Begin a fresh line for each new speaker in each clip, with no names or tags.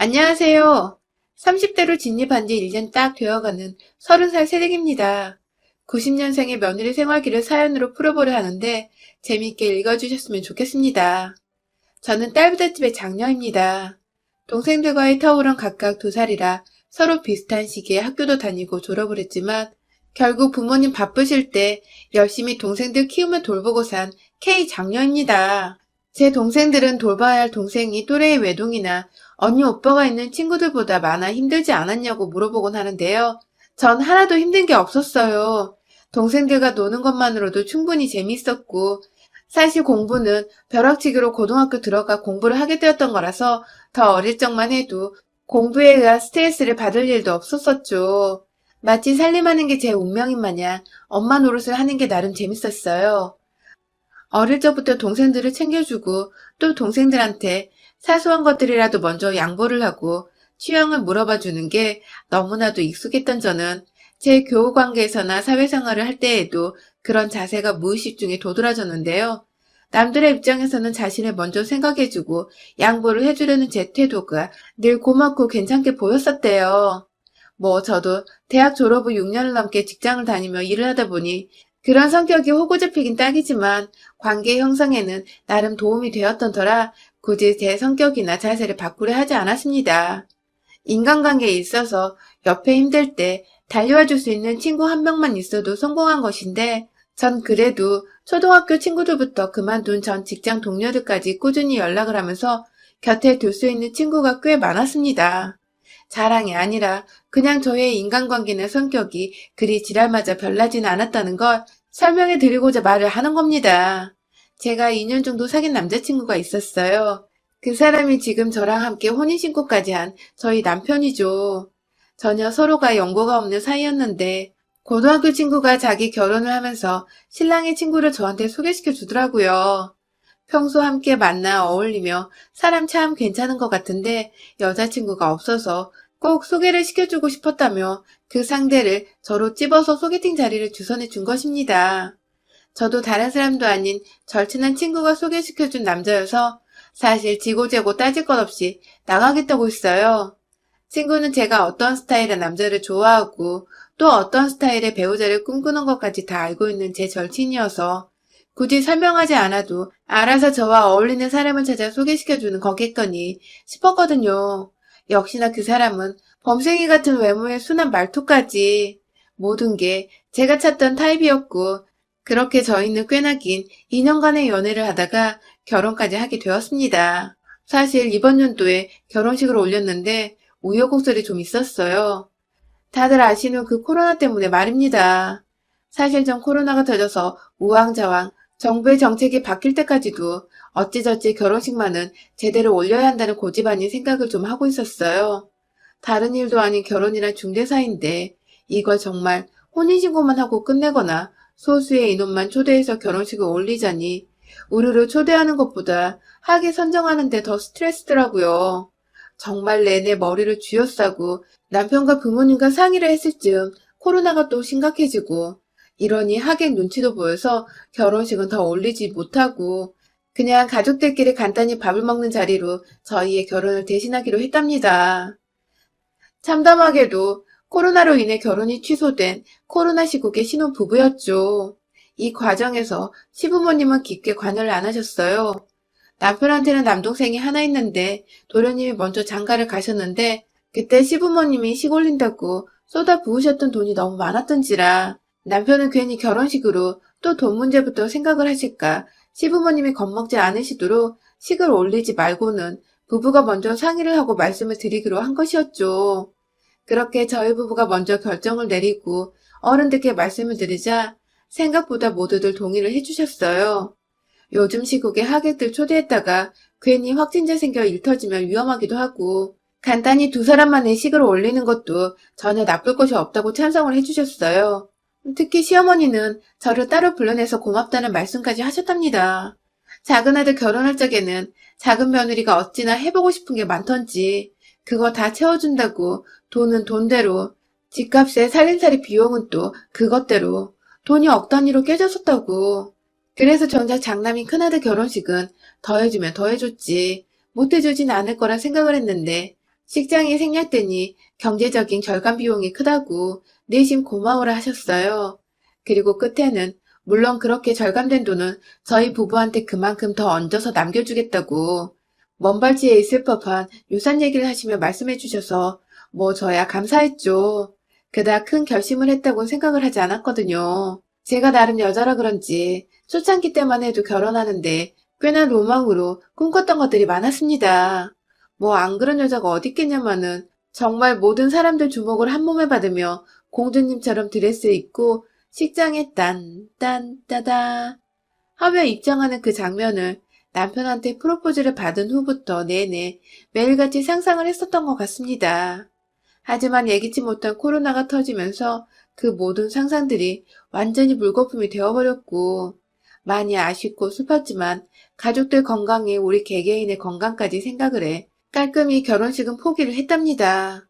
안녕하세요. 30대로 진입한 지 1년 딱 되어가는 30살 새댁입니다. 90년생의 며느리 생활기를 사연으로 풀어보려 하는데 재미있게 읽어주셨으면 좋겠습니다. 저는 딸부잣집의 장녀입니다. 동생들과의 터울은 각각 2살이라 서로 비슷한 시기에 학교도 다니고 졸업을 했지만 결국 부모님 바쁘실 때 열심히 동생들 키우며 돌보고 산 K 장녀입니다. 제 동생들은 돌봐야 할 동생이 또래의 외동이나 언니 오빠가 있는 친구들보다 많아 힘들지 않았냐고 물어보곤 하는데요. 전 하나도 힘든 게 없었어요. 동생들과 노는 것만으로도 충분히 재밌었고, 사실 공부는 벼락치기로 고등학교 들어가 공부를 하게 되었던 거라서 더 어릴 적만 해도 공부에 의한 스트레스를 받을 일도 없었었죠. 마치 살림하는 게 제 운명인 마냥 엄마 노릇을 하는 게 나름 재밌었어요. 어릴 적부터 동생들을 챙겨주고 또 동생들한테 사소한 것들이라도 먼저 양보를 하고 취향을 물어봐 주는 게 너무나도 익숙했던 저는 제 교우 관계에서나 사회생활을 할 때에도 그런 자세가 무의식 중에 도드라졌는데요. 남들의 입장에서는 자신을 먼저 생각해주고 양보를 해주려는 제 태도가 늘 고맙고 괜찮게 보였었대요. 저도 대학 졸업 후 6년을 넘게 직장을 다니며 일을 하다 보니 그런 성격이 호구잡히긴 딱이지만 관계 형성에는 나름 도움이 되었던 터라 굳이 제 성격이나 자세를 바꾸려 하지 않았습니다. 인간관계에 있어서 옆에 힘들 때 달려와 줄 수 있는 친구 한 명만 있어도 성공한 것인데 전 그래도 초등학교 친구들부터 그만둔 전 직장 동료들까지 꾸준히 연락을 하면서 곁에 둘 수 있는 친구가 꽤 많았습니다. 자랑이 아니라 그냥 저의 인간관계나 성격이 그리 지랄맞아 별나지는 않았다는 걸 설명해 드리고자 말을 하는 겁니다. 제가 2년 정도 사귄 남자친구가 있었어요. 그 사람이 지금 저랑 함께 혼인신고까지 한 저희 남편이죠. 전혀 서로가 연고가 없는 사이였는데 고등학교 친구가 자기 결혼을 하면서 신랑의 친구를 저한테 소개시켜 주더라고요. 평소 함께 만나 어울리며 사람 참 괜찮은 것 같은데 여자친구가 없어서 꼭 소개를 시켜주고 싶었다며 그 상대를 저로 찝어서 소개팅 자리를 주선해 준 것입니다. 저도 다른 사람도 아닌 절친한 친구가 소개시켜준 남자여서 사실 지고재고 따질 것 없이 나가겠다고 했어요. 친구는 제가 어떤 스타일의 남자를 좋아하고 또 어떤 스타일의 배우자를 꿈꾸는 것까지 다 알고 있는 제 절친이어서 굳이 설명하지 않아도 알아서 저와 어울리는 사람을 찾아 소개시켜주는 거겠거니 싶었거든요. 역시나 그 사람은 범생이 같은 외모의 순한 말투까지 모든 게 제가 찾던 타입이었고 그렇게 저희는 꽤나 긴 2년간의 연애를 하다가 결혼까지 하게 되었습니다. 사실 이번 연도에 결혼식을 올렸는데 우여곡절이 좀 있었어요. 다들 아시는 그 코로나 때문에 말입니다. 사실 전 코로나가 터져서 우왕좌왕 정부의 정책이 바뀔 때까지도 어찌저찌 결혼식만은 제대로 올려야 한다는 고집 아닌 생각을 좀 하고 있었어요. 다른 일도 아닌 결혼이란 중대사인데 이걸 정말 혼인신고만 하고 끝내거나 소수의 인원만 초대해서 결혼식을 올리자니 우르르 초대하는 것보다 하게 선정하는 데 더 스트레스더라고요. 정말 내내 머리를 쥐어싸고 남편과 부모님과 상의를 했을 즈음 코로나가 또 심각해지고 이러니 하객 눈치도 보여서 결혼식은 더 올리지 못하고 그냥 가족들끼리 간단히 밥을 먹는 자리로 저희의 결혼을 대신하기로 했답니다. 참담하게도 코로나로 인해 결혼이 취소된 코로나 시국의 신혼부부였죠. 이 과정에서 시부모님은 깊게 관여를 안 하셨어요. 남편한테는 남동생이 하나 있는데 도련님이 먼저 장가를 가셨는데 그때 시부모님이 식 올린다고 쏟아 부으셨던 돈이 너무 많았던지라 남편은 괜히 결혼식으로 또 돈 문제부터 생각을 하실까 시부모님이 겁먹지 않으시도록 식을 올리지 말고는 부부가 먼저 상의를 하고 말씀을 드리기로 한 것이었죠. 그렇게 저희 부부가 먼저 결정을 내리고 어른들께 말씀을 드리자 생각보다 모두들 동의를 해주셨어요. 요즘 시국에 하객들 초대했다가 괜히 확진자 생겨 일 터지면 위험하기도 하고 간단히 2사람만의 식을 올리는 것도 전혀 나쁠 것이 없다고 찬성을 해주셨어요. 특히 시어머니는 저를 따로 불러내서 고맙다는 말씀까지 하셨답니다. 작은 아들 결혼할 적에는 작은 며느리가 어찌나 해보고 싶은 게 많던지 그거 다 채워준다고 돈은 돈대로 집값에 살림살이 비용은 또 그것대로 돈이 억 단위로 깨졌었다고. 그래서 정작 장남인 큰아들 결혼식은 더해주면 더해줬지 못해주진 않을 거라 생각을 했는데 식장이 생략되니 경제적인 절감 비용이 크다고 내심 고마워라 하셨어요. 그리고 끝에는 물론 그렇게 절감된 돈은 저희 부부한테 그만큼 더 얹어서 남겨주겠다고 먼발치에 있을 법한 유산 얘기를 하시며 말씀해 주셔서 뭐 저야 감사했죠. 그닥 큰 결심을 했다고 생각을 하지 않았거든요. 제가 나름 여자라 그런지 초창기 때만 해도 결혼하는데 꽤나 로망으로 꿈꿨던 것들이 많았습니다. 뭐 안 그런 여자가 어디 있겠냐마는 정말 모든 사람들 주목을 한 몸에 받으며 공주님처럼 드레스 입고 식장에 따다 하며 입장하는 그 장면을 남편한테 프로포즈를 받은 후부터 내내 매일같이 상상을 했었던 것 같습니다. 하지만 예기치 못한 코로나가 터지면서 그 모든 상상들이 완전히 물거품이 되어버렸고 많이 아쉽고 슬펐지만 가족들 건강에 우리 개개인의 건강까지 생각을 해 깔끔히 결혼식은 포기를 했답니다.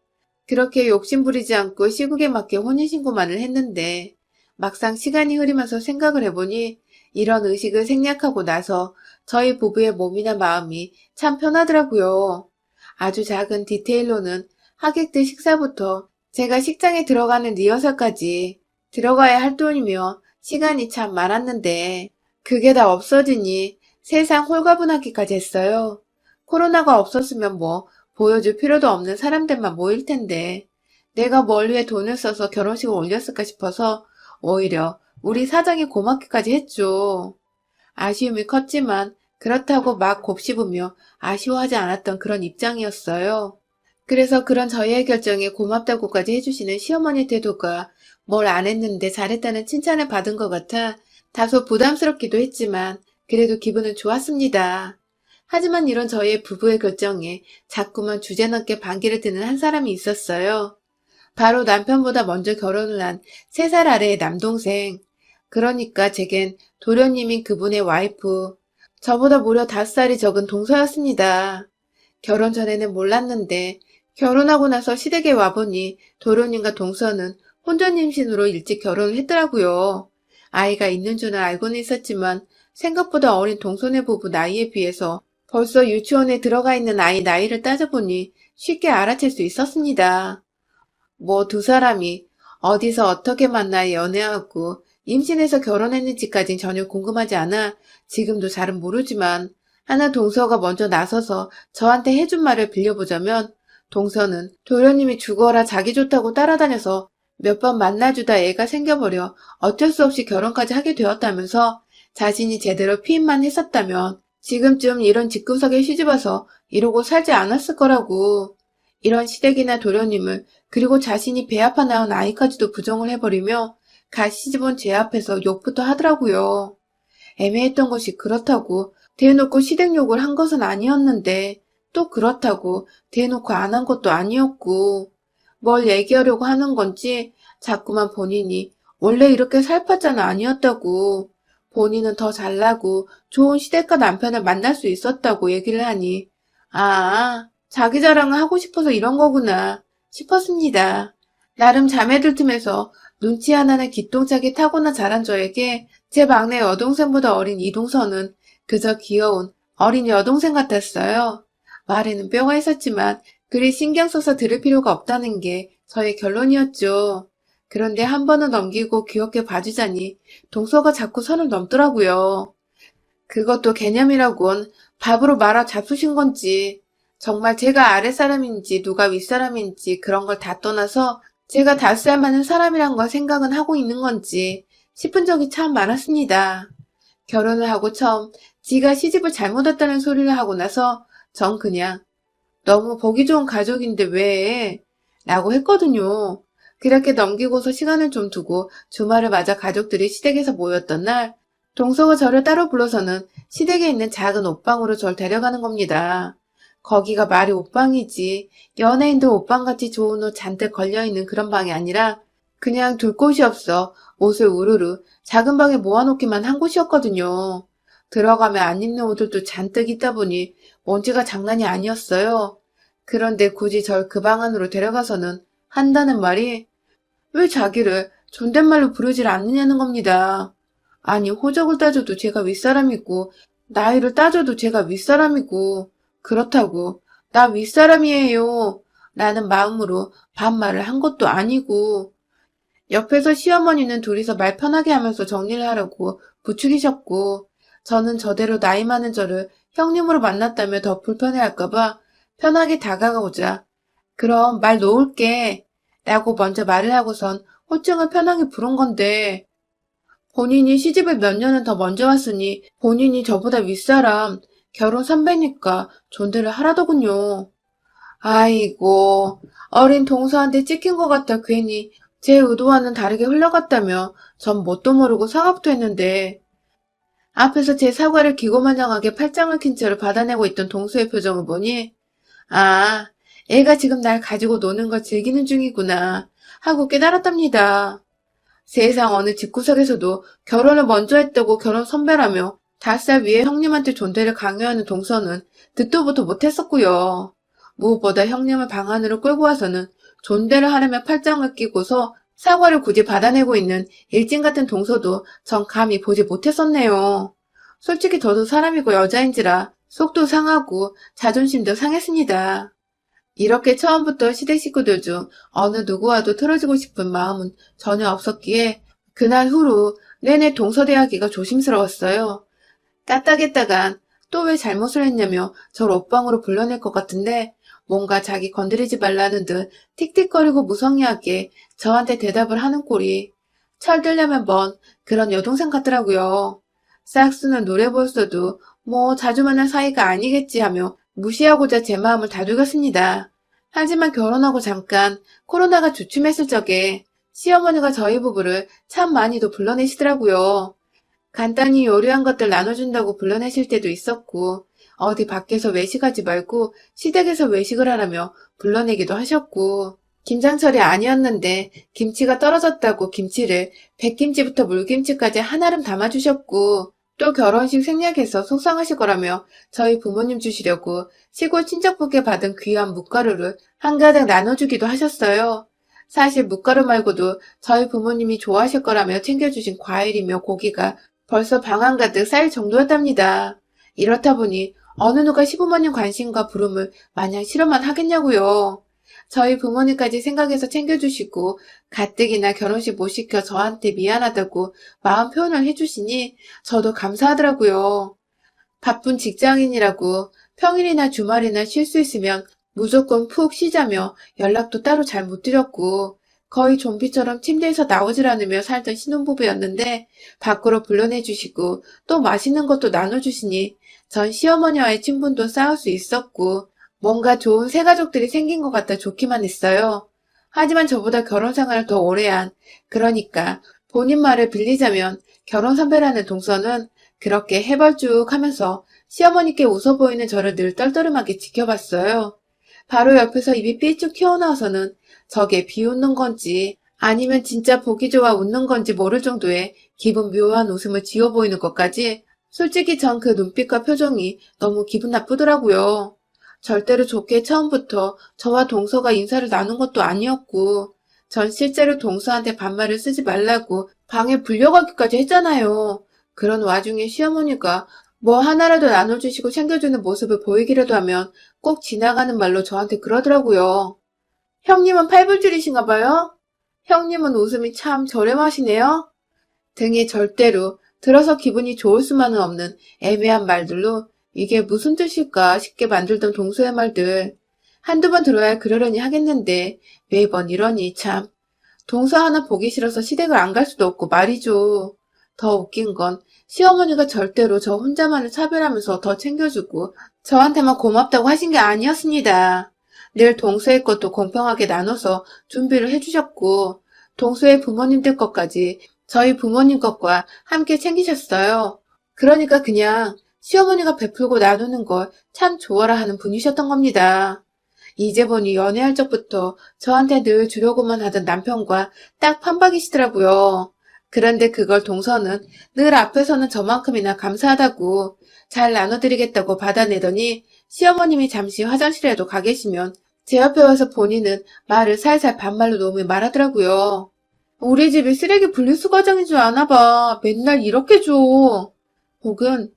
그렇게 욕심부리지 않고 시국에 맞게 혼인신고만을 했는데 막상 시간이 흐르면서 생각을 해보니 이런 의식을 생략하고 나서 저희 부부의 몸이나 마음이 참 편하더라고요. 아주 작은 디테일로는 하객들 식사부터 제가 식장에 들어가는 리허설까지 들어가야 할 돈이며 시간이 참 많았는데 그게 다 없어지니 세상 홀가분하기까지 했어요. 코로나가 없었으면 뭐 보여줄 필요도 없는 사람들만 모일 텐데 내가 뭘 위해 돈을 써서 결혼식을 올렸을까 싶어서 오히려 우리 사장이 고맙기까지 했죠. 아쉬움이 컸지만 그렇다고 막 곱씹으며 아쉬워하지 않았던 그런 입장이었어요. 그래서 그런 저희의 결정에 고맙다고까지 해주시는 시어머니 태도가 뭘 안 했는데 잘했다는 칭찬을 받은 것 같아 다소 부담스럽기도 했지만 그래도 기분은 좋았습니다. 하지만 이런 저희의 부부의 결정에 자꾸만 주제넘게 반기를 드는 한 사람이 있었어요. 바로 남편보다 먼저 결혼을 한 3살 아래의 남동생. 그러니까 제겐 도련님인 그분의 와이프. 저보다 무려 5살이 적은 동서였습니다. 결혼 전에는 몰랐는데 결혼하고 나서 시댁에 와보니 도련님과 동서는 혼전 임신으로 일찍 결혼을 했더라고요. 아이가 있는 줄은 알고는 있었지만 생각보다 어린 동서네 부부 나이에 비해서 벌써 유치원에 들어가 있는 아이 나이를 따져보니 쉽게 알아챌 수 있었습니다. 뭐 두 사람이 어디서 어떻게 만나 연애하고 임신해서 결혼했는지까진 전혀 궁금하지 않아 지금도 잘은 모르지만 하나 동서가 먼저 나서서 저한테 해준 말을 빌려보자면 동서는 도련님이 죽어라 자기 좋다고 따라다녀서 몇 번 만나주다 애가 생겨버려 어쩔 수 없이 결혼까지 하게 되었다면서 자신이 제대로 피임만 했었다면 지금쯤 이런 집구석에 시집와서 이러고 살지 않았을 거라고. 이런 시댁이나 도련님을 그리고 자신이 배 아파 낳은 아이까지도 부정을 해버리며 갓 시집온 제 앞에서 욕부터 하더라고요. 애매했던 것이 그렇다고 대놓고 시댁 욕을 한 것은 아니었는데 또 그렇다고 대놓고 안 한 것도 아니었고 뭘 얘기하려고 하는 건지 자꾸만 본인이 원래 이렇게 살팔자는 아니었다고 본인은 더 잘나고 좋은 시댁과 남편을 만날 수 있었다고 얘기를 하니 아, 자기 자랑을 하고 싶어서 이런 거구나 싶었습니다. 나름 자매들 틈에서 눈치 하나는 기똥차게 타고나 자란 저에게 제 막내 여동생보다 어린 이동서는 그저 귀여운 어린 여동생 같았어요. 말에는 뼈가 있었지만 그리 신경 써서 들을 필요가 없다는 게 저의 결론이었죠. 그런데 한 번은 넘기고 귀엽게 봐주자니 동서가 자꾸 선을 넘더라고요. 그것도 개념이라곤 밥으로 말아 잡수신 건지 정말 제가 아랫사람인지 누가 윗사람인지 그런 걸 다 떠나서 제가 다스릴 만한 사람이란 걸 생각은 하고 있는 건지 싶은 적이 참 많았습니다. 결혼을 하고 처음 지가 시집을 잘못 왔다는 소리를 하고 나서 전 그냥 너무 보기 좋은 가족인데 왜? 라고 했거든요. 그렇게 넘기고서 시간을 좀 두고 주말을 맞아 가족들이 시댁에서 모였던 날 동서가 저를 따로 불러서는 시댁에 있는 작은 옷방으로 절 데려가는 겁니다. 거기가 말이 옷방이지 연예인들 옷방같이 좋은 옷 잔뜩 걸려있는 그런 방이 아니라 그냥 둘 곳이 없어 옷을 우르르 작은 방에 모아놓기만 한 곳이었거든요. 들어가면 안 입는 옷들도 잔뜩 있다 보니 먼지가 장난이 아니었어요. 그런데 굳이 절 그 방 안으로 데려가서는 한다는 말이 왜 자기를 존댓말로 부르질 않느냐는 겁니다. 아니 호적을 따져도 제가 윗사람이고 나이를 따져도 제가 윗사람이고 그렇다고 나 윗사람이에요 라는 마음으로 반말을 한 것도 아니고 옆에서 시어머니는 둘이서 말 편하게 하면서 정리를 하려고 부추기셨고 저는 저대로 나이 많은 저를 형님으로 만났다며 더 불편해할까봐 편하게 다가가고자 그럼 말 놓을게 라고 먼저 말을 하고선 호칭을 편하게 부른 건데 본인이 시집을 몇 년은 더 먼저 왔으니 본인이 저보다 윗사람 결혼 선배니까 존대를 하라더군요. 아이고 어린 동서한테 찍힌 것 같아 괜히 제 의도와는 다르게 흘러갔다며 전 뭣도 모르고 사과부터 했는데 앞에서 제 사과를 기고만장하게 팔짱을 낀 채로 받아내고 있던 동서의 표정을 보니 아, 애가 지금 날 가지고 노는 걸 즐기는 중이구나 하고 깨달았답니다. 세상 어느 집구석에서도 결혼을 먼저 했다고 결혼 선배라며 5살 위에 형님한테 존대를 강요하는 동서는 듣도 보도 못했었고요. 무엇보다 형님을 방 안으로 끌고 와서는 존대를 하려며 팔짱을 끼고서 사과를 굳이 받아내고 있는 일진 같은 동서도 전 감히 보지 못했었네요. 솔직히 저도 사람이고 여자인지라 속도 상하고 자존심도 상했습니다. 이렇게 처음부터 시댁 식구들 중 어느 누구와도 틀어지고 싶은 마음은 전혀 없었기에 그날 후로 내내 동서대하기가 조심스러웠어요. 까딱했다간 또 왜 잘못을 했냐며 절 옷방으로 불러낼 것 같은데 뭔가 자기 건드리지 말라는 듯 틱틱거리고 무성의하게 저한테 대답을 하는 꼴이 철들려면 뭔 그런 여동생 같더라고요. 싹수는 노래보였어도 뭐 자주 만난 사이가 아니겠지 하며 무시하고자 제 마음을 다독였습니다. 하지만 결혼하고 잠깐 코로나가 주춤했을 적에 시어머니가 저희 부부를 참 많이도 불러내시더라고요. 간단히 요리한 것들 나눠준다고 불러내실 때도 있었고 어디 밖에서 외식하지 말고 시댁에서 외식을 하라며 불러내기도 하셨고 김장철이 아니었는데 김치가 떨어졌다고 김치를 백김치부터 물김치까지 한아름 담아주셨고 또 결혼식 생략해서 속상하실 거라며 저희 부모님 주시려고 시골 친척분께 받은 귀한 묵가루를 한가득 나눠주기도 하셨어요. 사실 묵가루 말고도 저희 부모님이 좋아하실 거라며 챙겨주신 과일이며 고기가 벌써 방 한가득 쌓일 정도였답니다. 이렇다 보니 어느 누가 시부모님 관심과 부름을 마냥 싫어만 하겠냐고요. 저희 부모님까지 생각해서 챙겨주시고 가뜩이나 결혼식 못 시켜 저한테 미안하다고 마음 표현을 해주시니 저도 감사하더라고요. 바쁜 직장인이라고 평일이나 주말이나 쉴 수 있으면 무조건 푹 쉬자며 연락도 따로 잘 못 드렸고 거의 좀비처럼 침대에서 나오질 않으며 살던 신혼부부였는데 밖으로 불러내주시고 또 맛있는 것도 나눠주시니 전 시어머니와의 친분도 쌓을 수 있었고 뭔가 좋은 새 가족들이 생긴 것 같아 좋기만 했어요. 하지만 저보다 결혼 생활을 더 오래 한, 그러니까 본인 말을 빌리자면 결혼 선배라는 동서는 그렇게 해벌쭉 하면서 시어머니께 웃어 보이는 저를 늘 떨떠름하게 지켜봤어요. 바로 옆에서 입이 삐쭉 튀어나와서는 저게 비웃는 건지 아니면 진짜 보기 좋아 웃는 건지 모를 정도의 기분 묘한 웃음을 지어 보이는 것까지 솔직히 전 그 눈빛과 표정이 너무 기분 나쁘더라고요. 절대로 좋게 처음부터 저와 동서가 인사를 나눈 것도 아니었고 전 실제로 동서한테 반말을 쓰지 말라고 방에 불려가기까지 했잖아요. 그런 와중에 시어머니가 뭐 하나라도 나눠주시고 챙겨주는 모습을 보이기라도 하면 꼭 지나가는 말로 저한테 그러더라고요. 형님은 팔불줄이신가 봐요? 형님은 웃음이 참 저렴하시네요? 등이 절대로 들어서 기분이 좋을 수만은 없는 애매한 말들로 이게 무슨 뜻일까 싶게 만들던 동서의 말들. 한두 번 들어야 그러려니 하겠는데 매번 이러니 참. 동서 하나 보기 싫어서 시댁을 안 갈 수도 없고 말이죠. 더 웃긴 건 시어머니가 절대로 저 혼자만을 차별하면서 더 챙겨주고 저한테만 고맙다고 하신 게 아니었습니다. 늘 동서의 것도 공평하게 나눠서 준비를 해주셨고 동서의 부모님들 것까지 저희 부모님 것과 함께 챙기셨어요. 그러니까 그냥 시어머니가 베풀고 나누는 걸 참 좋아라 하는 분이셨던 겁니다. 이제 보니 연애할 적부터 저한테 늘 주려고만 하던 남편과 딱 판박이시더라고요. 그런데 그걸 동서는 늘 앞에서는 저만큼이나 감사하다고 잘 나눠드리겠다고 받아내더니 시어머님이 잠시 화장실에도 가 계시면 제 옆에 와서 본인은 말을 살살 반말로 놓으며 말하더라고요. 우리 집이 쓰레기 분리수 과장인 줄 아나 봐. 맨날 이렇게 줘. 혹은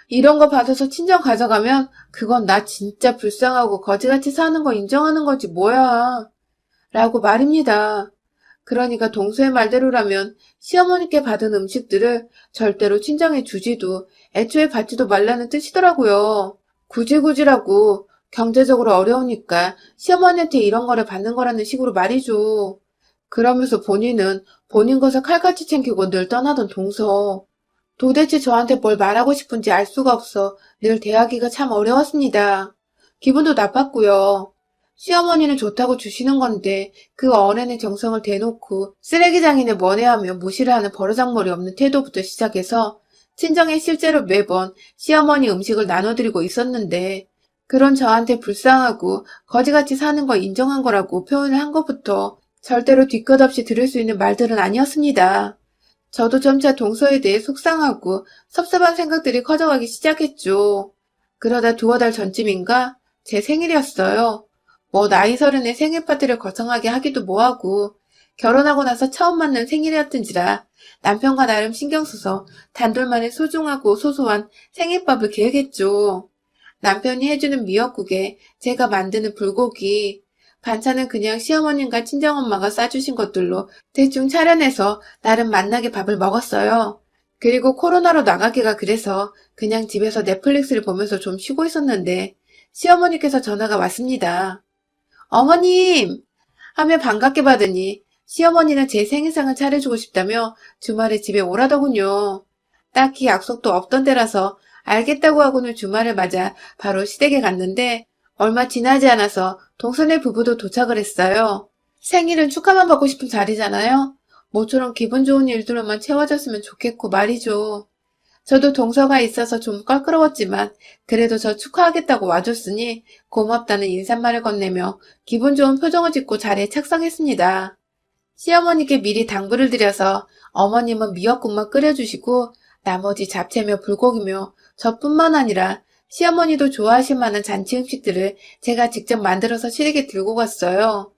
이런 거 받아서 친정 가져가면 그건 나 진짜 불쌍하고 거지같이 사는 거 인정하는 거지 뭐야. 라고 말입니다. 그러니까 동서의 말대로라면 시어머니께 받은 음식들을 절대로 친정에 주지도 애초에 받지도 말라는 뜻이더라고요. 굳이라고 경제적으로 어려우니까 시어머니한테 이런 거를 받는 거라는 식으로 말이죠. 그러면서 본인은 본인 것을 칼같이 챙기고 늘 떠나던 동서. 도대체 저한테 뭘 말하고 싶은지 알 수가 없어 늘 대하기가 참 어려웠습니다. 기분도 나빴고요. 시어머니는 좋다고 주시는 건데 그 어른의 정성을 대놓고 쓰레기장이네 뭐네하며 무시를 하는 버르장머리 없는 태도부터 시작해서 친정에 실제로 매번 시어머니 음식을 나눠드리고 있었는데 그런 저한테 불쌍하고 거지같이 사는 거 인정한 거라고 표현을 한 것부터 절대로 뒤끝 없이 들을 수 있는 말들은 아니었습니다. 저도 점차 동서에 대해 속상하고 섭섭한 생각들이 커져가기 시작했죠. 그러다 두어 달 전쯤인가 제 생일이었어요. 뭐 나이 서른에 생일 파티를 거창하게 하기도 뭐하고 결혼하고 나서 처음 맞는 생일이었던지라 남편과 나름 신경 써서 단둘만의 소중하고 소소한 생일밥을 계획했죠. 남편이 해주는 미역국에 제가 만드는 불고기, 반찬은 그냥 시어머님과 친정엄마가 싸주신 것들로 대충 차려내서 나름 맛나게 밥을 먹었어요. 그리고 코로나로 나가기가 그래서 그냥 집에서 넷플릭스를 보면서 좀 쉬고 있었는데 시어머니께서 전화가 왔습니다. 어머님! 하며 반갑게 받으니 시어머니는 제 생일상을 차려주고 싶다며 주말에 집에 오라더군요. 딱히 약속도 없던 때라서 알겠다고 하고는 주말을 맞아 바로 시댁에 갔는데 얼마 지나지 않아서 동서네 부부도 도착을 했어요. 생일은 축하만 받고 싶은 자리잖아요. 모처럼 기분 좋은 일들로만 채워졌으면 좋겠고 말이죠. 저도 동서가 있어서 좀 껄끄러웠지만 그래도 저 축하하겠다고 와줬으니 고맙다는 인사말을 건네며 기분 좋은 표정을 짓고 자리에 착석했습니다. 시어머니께 미리 당부를 드려서 어머님은 미역국만 끓여주시고 나머지 잡채며 불고기며 저뿐만 아니라 시어머니도 좋아하실 만한 잔치 음식들을 제가 직접 만들어서 시댁에 들고 갔어요.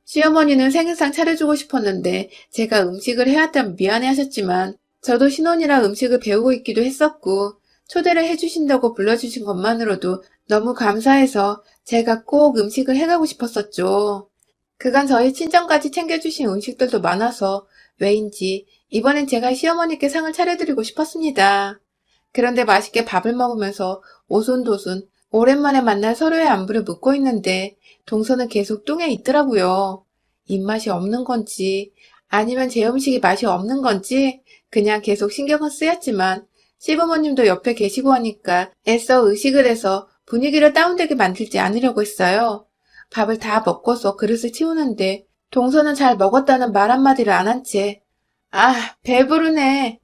시어머니는 생일상 차려주고 싶었는데 제가 음식을 해왔다면 미안해하셨지만 저도 신혼이라 음식을 배우고 있기도 했었고 초대를 해주신다고 불러주신 것만으로도 너무 감사해서 제가 꼭 음식을 해가고 싶었었죠. 그간 저희 친정까지 챙겨주신 음식들도 많아서 왜인지 이번엔 제가 시어머니께 상을 차려드리고 싶었습니다. 그런데 맛있게 밥을 먹으면서 오손도손 오랜만에 만날 서로의 안부를 묻고 있는데 동서는 계속 뚱에 있더라고요. 입맛이 없는 건지 아니면 제 음식이 맛이 없는 건지 그냥 계속 신경은 쓰였지만 시부모님도 옆에 계시고 하니까 애써 의식을 해서 분위기를 다운되게 만들지 않으려고 했어요. 밥을 다 먹고서 그릇을 치우는데 동서는 잘 먹었다는 말 한마디를 안 한 채 아, 배부르네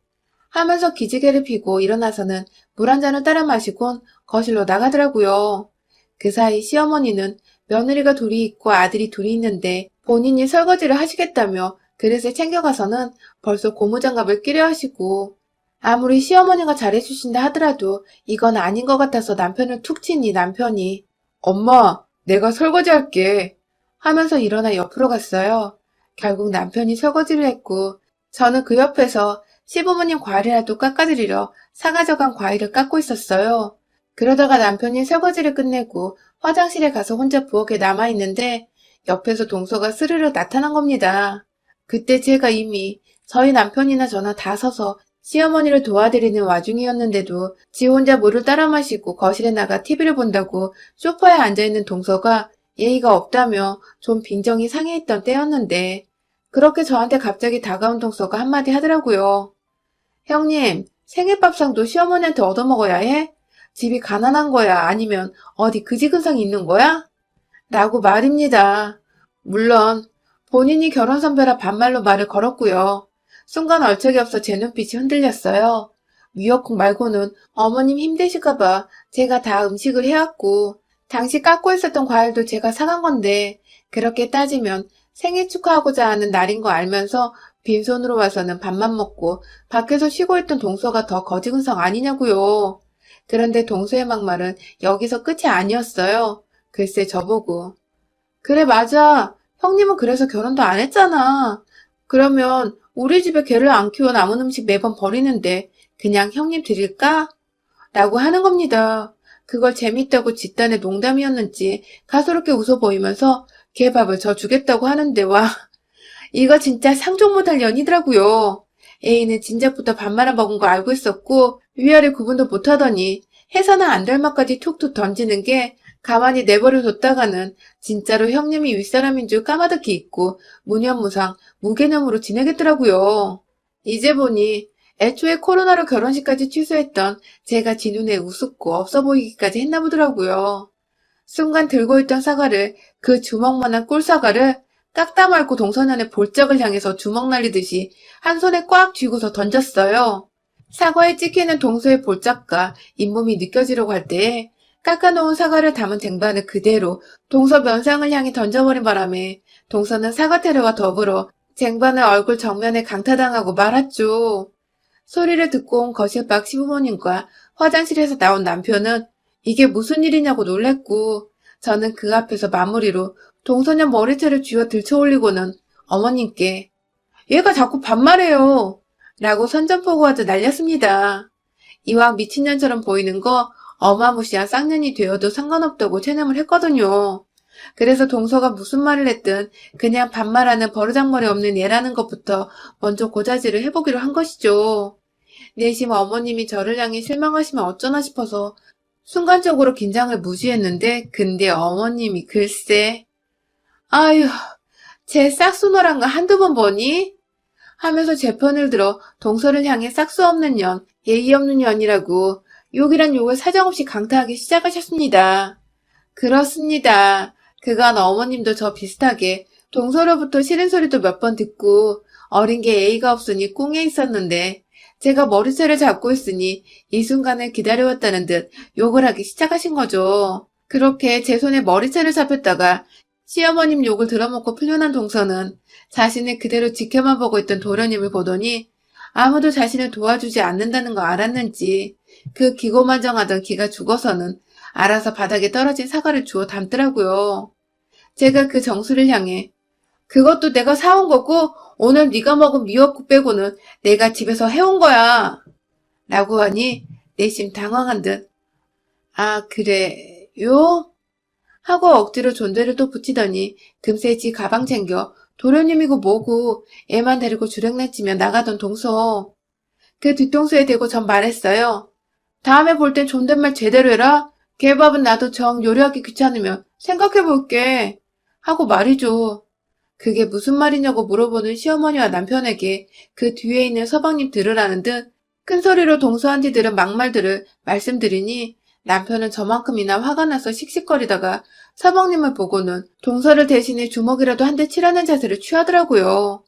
하면서 기지개를 피고 일어나서는 물 한 잔을 따라 마시곤 거실로 나가더라고요. 그 사이 시어머니는 며느리가 둘이 있고 아들이 둘이 있는데 본인이 설거지를 하시겠다며 그릇을 챙겨가서는 벌써 고무장갑을 끼려 하시고 아무리 시어머니가 잘해주신다 하더라도 이건 아닌 것 같아서 남편을 툭 치니 남편이 엄마, 내가 설거지할게 하면서 일어나 옆으로 갔어요. 결국 남편이 설거지를 했고 저는 그 옆에서 시부모님 과일이라도 깎아드리려 사가져간 과일을 깎고 있었어요. 그러다가 남편이 설거지를 끝내고 화장실에 가서 혼자 부엌에 남아있는데 옆에서 동서가 스르르 나타난 겁니다. 그때 제가 이미 저희 남편이나 저나 다 서서 시어머니를 도와드리는 와중이었는데도 지 혼자 물을 따라 마시고 거실에 나가 TV를 본다고 소파에 앉아있는 동서가 예의가 없다며 좀 빈정이 상해있던 때였는데 그렇게 저한테 갑자기 다가온 동서가 한마디 하더라고요. 형님, 생일밥상도 시어머니한테 얻어먹어야 해? 집이 가난한 거야? 아니면 어디 그지근성이 있는 거야? 라고 말입니다. 물론 본인이 결혼 선배라 반말로 말을 걸었고요. 순간 얼척이 없어 제 눈빛이 흔들렸어요. 미역국 말고는 어머님 힘드실까봐 제가 다 음식을 해왔고 당시 깎고 있었던 과일도 제가 사간 건데 그렇게 따지면 생일 축하하고자 하는 날인 거 알면서 빈손으로 와서는 밥만 먹고 밖에서 쉬고 있던 동서가 더 거지근성 아니냐고요. 그런데 동서의 막말은 여기서 끝이 아니었어요. 글쎄 저보고 그래 맞아. 형님은 그래서 결혼도 안 했잖아. 그러면 우리 집에 개를 안 키워 남은 음식 매번 버리는데 그냥 형님 드릴까? 라고 하는 겁니다. 그걸 재밌다고 집단의 농담이었는지 가소롭게 웃어 보이면서 개밥을 저 주겠다고 하는데 와, 이거 진짜 상종 못할 연이더라고요. A는 진작부터 밥 말아 먹은 거 알고 있었고 위아래 구분도 못하더니 해서는 안 될 말까지 툭툭 던지는 게 가만히 내버려 뒀다가는 진짜로 형님이 윗사람인 줄 까마득히 잊고 무념무상 무개념으로 지내겠더라고요. 이제 보니 애초에 코로나로 결혼식까지 취소했던 제가 지 눈에 우습고 없어 보이기까지 했나 보더라고요. 순간 들고 있던 사과를, 그 주먹만한 꿀사과를 깎다 말고 동선연의 볼적을 향해서 주먹 날리듯이 한 손에 꽉 쥐고서 던졌어요. 사과에 찍히는 동서의 볼짝과 잇몸이 느껴지려고 할 때에 깎아놓은 사과를 담은 쟁반을 그대로 동서 면상을 향해 던져버린 바람에 동서는 사과테러와 더불어 쟁반을 얼굴 정면에 강타당하고 말았죠. 소리를 듣고 온 거실 밖 시부모님과 화장실에서 나온 남편은 이게 무슨 일이냐고 놀랬고, 저는 그 앞에서 마무리로 동서년 머리채를 쥐어 들쳐올리고는 어머님께 얘가 자꾸 반말해요 라고 선전포고하듯 날렸습니다. 이왕 미친년처럼 보이는 거 어마무시한 쌍년이 되어도 상관없다고 체념을 했거든요. 그래서 동서가 무슨 말을 했든 그냥 반말하는 버르장머리 없는 얘라는 것부터 먼저 고자질을 해보기로 한 것이죠. 내심 어머님이 저를 향해 실망하시면 어쩌나 싶어서 순간적으로 긴장을 무시했는데 근데 어머님이 글쎄 아휴 쟤 싹수노란 거 한두 번 보니? 하면서 제 편을 들어 동서를 향해 싹수 없는 년, 예의 없는 년이라고 욕이란 욕을 사정없이 강타하기 시작하셨습니다. 그렇습니다. 그간 어머님도 저 비슷하게 동서로부터 싫은 소리도 몇 번 듣고 어린 게 예의가 없으니 꿍에 있었는데 제가 머리채를 잡고 있으니 이 순간을 기다려왔다는 듯 욕을 하기 시작하신 거죠. 그렇게 제 손에 머리채를 잡혔다가 시어머님 욕을 들어먹고 풀려난 동서는 자신을 그대로 지켜만 보고 있던 도련님을 보더니 아무도 자신을 도와주지 않는다는 거 알았는지 그 기고만장하던 기가 죽어서는 알아서 바닥에 떨어진 사과를 주워 담더라고요. 제가 그 정수를 향해 그것도 내가 사온 거고 오늘 네가 먹은 미역국 빼고는 내가 집에서 해온 거야 라고 하니 내심 당황한 듯 아 그래요? 하고 억지로 존대를 또 붙이더니 금세 지 가방 챙겨 도련님이고 뭐고 애만 데리고 주랭랑치며 나가던 동서. 그 뒤통수에 대고 전 말했어요. 다음에 볼 땐 존댓말 제대로 해라. 개밥은 나도 정 요리하기 귀찮으면 생각해볼게. 하고 말이죠. 그게 무슨 말이냐고 물어보는 시어머니와 남편에게 그 뒤에 있는 서방님 들으라는 듯 큰 소리로 동서한테 들은 막말들을 말씀드리니 남편은 저만큼이나 화가 나서 씩씩거리다가 서방님을 보고는 동서를 대신해 주먹이라도 한 대 치라는 자세를 취하더라고요.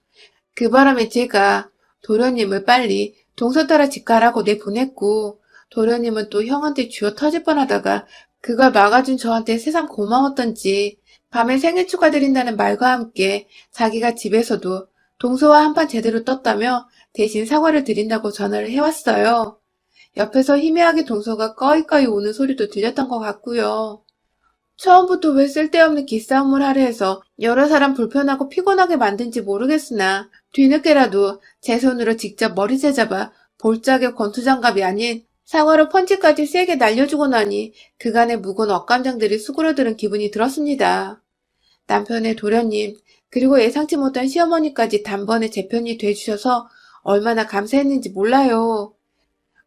그 바람에 제가 도련님을 빨리 동서 따라 집 가라고 내보냈고 도련님은 또 형한테 쥐어 터질 뻔하다가 그걸 막아준 저한테 세상 고마웠던지 밤에 생일 축하드린다는 말과 함께 자기가 집에서도 동서와 한판 제대로 떴다며 대신 사과를 드린다고 전화를 해왔어요. 옆에서 희미하게 동서가 꺼이꺼이 우는 소리도 들렸던 것 같고요. 처음부터 왜 쓸데없는 기싸움을 하려 해서 여러 사람 불편하고 피곤하게 만든지 모르겠으나 뒤늦게라도 제 손으로 직접 머리채 잡아 볼짝의 권투장갑이 아닌 사과로 펀치까지 세게 날려주고 나니 그간의 무거운 억감정들이 수그러드는 기분이 들었습니다. 남편의 도련님 그리고 예상치 못한 시어머니까지 단번에 제 편이 돼주셔서 얼마나 감사했는지 몰라요.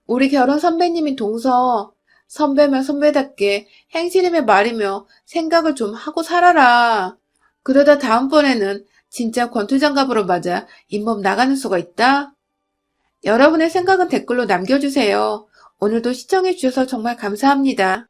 우리 결혼 선배님인 동서, 선배면 선배답게 행실이며 말이며 생각을 좀 하고 살아라. 그러다 다음번에는 진짜 권투장갑으로 맞아 잇몸 나가는 수가 있다. 여러분의 생각은 댓글로 남겨주세요. 오늘도 시청해주셔서 정말 감사합니다.